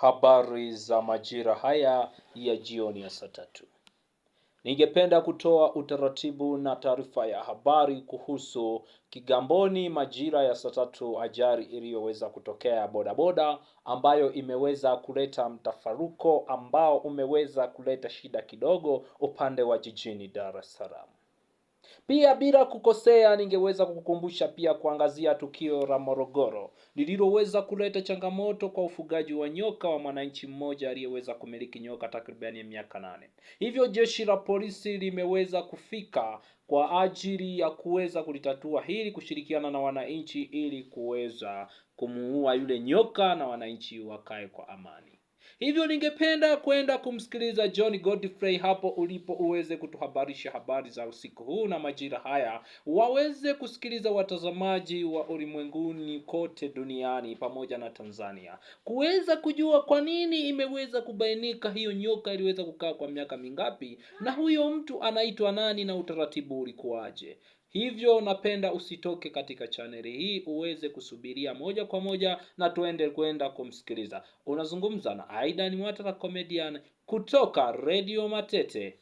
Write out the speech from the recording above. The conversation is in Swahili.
Habari za majira haya ya jioni ya saa tatu. Ningependa kutoa utaratibu na taarifa ya habari kuhusu Kigamboni majira ya saa tatu, ajali iliyoweza kutokea ya bodaboda ambayo imeweza kuleta mtafaruko ambao umeweza kuleta shida kidogo upande wa jijini Dar es Salaam. Pia bila kukosea ningeweza kukukumbusha pia kuangazia tukio la Morogoro lililoweza kuleta changamoto kwa ufugaji wa nyoka wa mwananchi mmoja aliyeweza kumiliki nyoka takribani miaka 8. Hivyo jeshi la polisi limeweza kufika kwa ajili ya kuweza kulitatua hili, kushirikiana na wananchi ili kuweza kumuua yule nyoka na wananchi wakae kwa amani. Hivyo ningependa kwenda kumsikiliza John Godfrey hapo ulipo uweze kutuhabarisha habari za usiku huu na majira haya. Waweze kusikiliza watazamaji wa ulimwenguni kote duniani pamoja na Tanzania, kuweza kujua kwa nini imeweza kubainika hiyo nyoka iliweza kukaa kwa miaka mingapi na huyo mtu anaitwa nani na utaratibu ulikuwaje. Hivyo napenda usitoke katika chaneli hii, uweze kusubiria moja kwa moja na tuende kwenda kumsikiliza. Unazungumza na Aidan Watara comedian kutoka Radio Matete.